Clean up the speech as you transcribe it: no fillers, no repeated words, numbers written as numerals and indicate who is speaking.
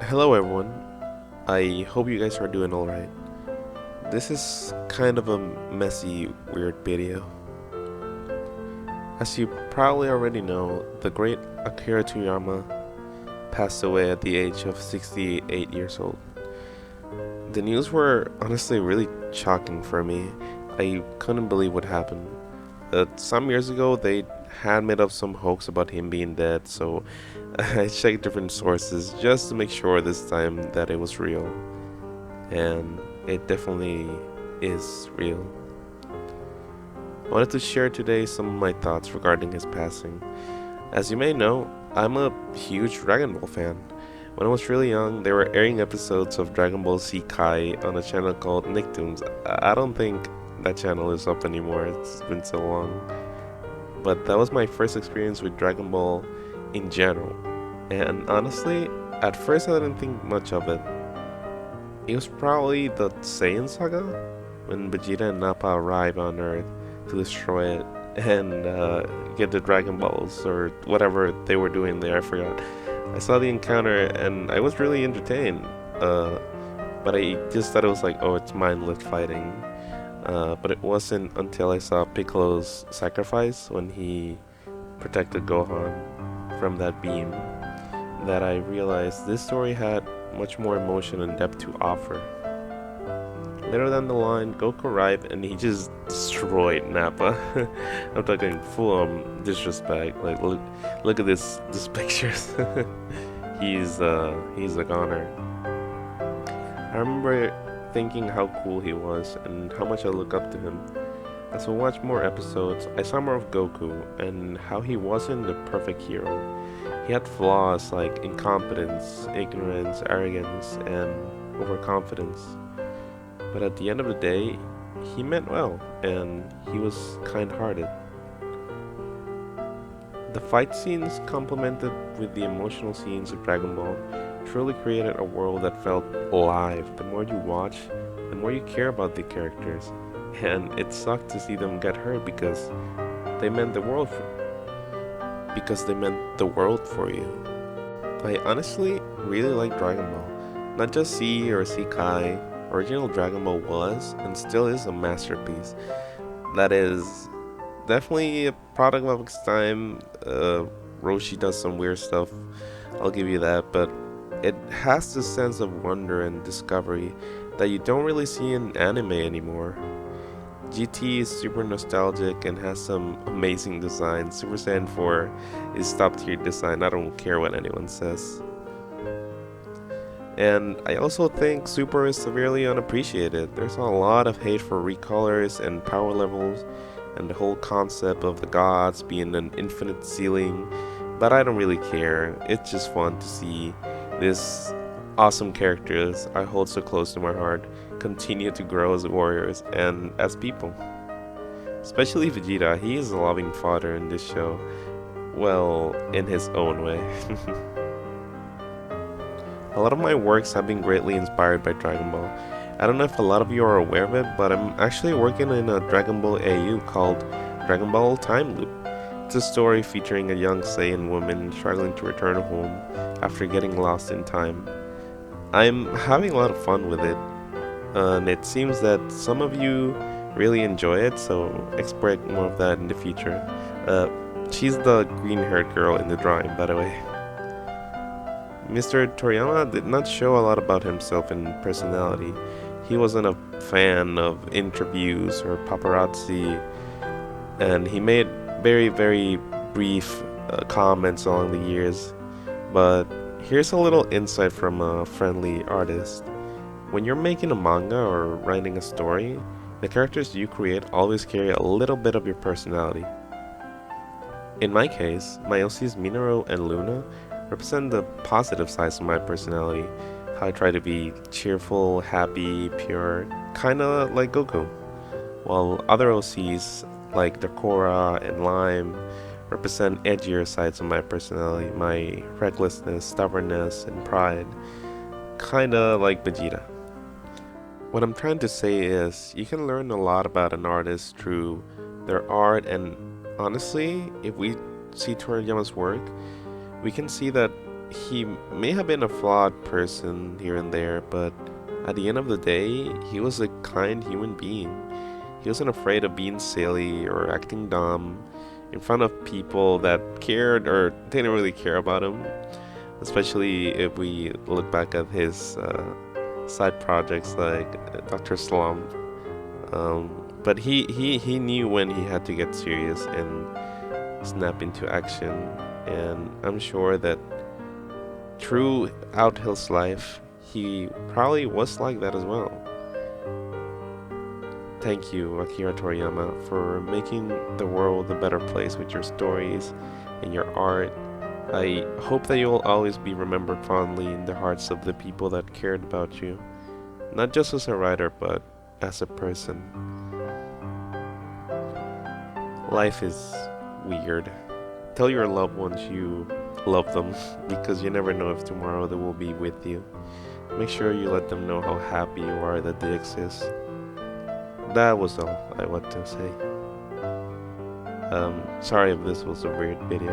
Speaker 1: Hello everyone, I hope you guys are doing alright. This is kind of a messy, weird video. As you probably already know, the great Akira Toriyama passed away at the age of 68 years old. The news were honestly really shocking for me. I couldn't believe what happened. Some years ago, they had made up some hoax about him being dead, so I checked different sources just to make sure this time that it was real. And it definitely is real. I wanted to share today some of my thoughts regarding his passing. As you may know, I'm a huge Dragon Ball fan. When I was really young, they were airing episodes of Dragon Ball Z Kai on a channel called Nicktoons. I don't think that channel is up anymore, it's been so long. But that was my first experience with Dragon Ball in general. And honestly, at first I didn't think much of it. It was probably the Saiyan saga, when Vegeta and Nappa arrive on Earth to destroy it and get the Dragon Balls or whatever they were doing there, I forgot. I saw the encounter and I was really entertained, but I just thought it was like, oh, it's mindless fighting. But it wasn't until I saw Piccolo's sacrifice when he protected Gohan from that beam that I realized this story had much more emotion and depth to offer. Later down the line, Goku arrived and he just destroyed Nappa. I'm talking full disrespect. Like look at this pictures. he's a goner. I remember thinking how cool he was and how much I look up to him. As we watched more episodes, I saw more of Goku and how he wasn't the perfect hero. He had flaws like incompetence, ignorance, arrogance, and overconfidence. But at the end of the day, he meant well, and he was kind-hearted. The fight scenes complemented with the emotional scenes of Dragon Ball truly created a world that felt alive. The more you watch, the more you care about the characters. And it sucked to see them get hurt because they meant the world for you. I honestly really like Dragon Ball. Not just Z or Z Kai. Original Dragon Ball was and still is a masterpiece. That is definitely a product of its time. Roshi does some weird stuff, I'll give you that, but it has this sense of wonder and discovery that you don't really see in anime anymore. GT is super nostalgic and has some amazing design. Super Saiyan 4 is top tier design, I don't care what anyone says. And I also think Super is severely unappreciated. There's a lot of hate for recolors and power levels, and the whole concept of the gods being an infinite ceiling, but I don't really care. It's just fun to see these awesome characters I hold so close to my heart continue to grow as warriors and as people. Especially Vegeta, he is a loving father in this show. Well, in his own way. A lot of my works have been greatly inspired by Dragon Ball. I don't know if a lot of you are aware of it, but I'm actually working in a Dragon Ball AU called Dragon Ball Time Loop. It's a story featuring a young Saiyan woman struggling to return home after getting lost in time. I'm having a lot of fun with it, and it seems that some of you really enjoy it, so expect more of that in the future. She's the green-haired girl in the drawing, by the way. Mr. Toriyama did not show a lot about himself in personality. He wasn't a fan of interviews or paparazzi, and he made very brief comments along the years. But here's a little insight from a friendly artist. When you're making a manga or writing a story, the characters you create always carry a little bit of your personality. In my case, my OCs Minoru and Luna represent the positive sides of my personality, how I try to be cheerful, happy, pure, kinda like Goku. While other OCs like Dakora and Lime represent edgier sides of my personality, my recklessness, stubbornness, and pride, kinda like Vegeta. What I'm trying to say is, you can learn a lot about an artist through their art, and honestly, if we see Toriyama's work, We can see that he may have been a flawed person here and there, but at the end of the day, he was a kind human being. He wasn't afraid of being silly or acting dumb in front of people that cared or didn't really care about him, especially if we look back at his side projects like Dr. Slump. But he knew when he had to get serious and snap into action, and I'm sure that throughout his life, he probably was like that as well. Thank you, Akira Toriyama, for making the world a better place with your stories and your art. I hope that you'll always be remembered fondly in the hearts of the people that cared about you, not just as a writer, but as a person. Life is weird. Tell your loved ones you love them because you never know if tomorrow they will be with you. Make sure you let them know how happy you are that they exist. That was all I want to say. Sorry if this was a weird video.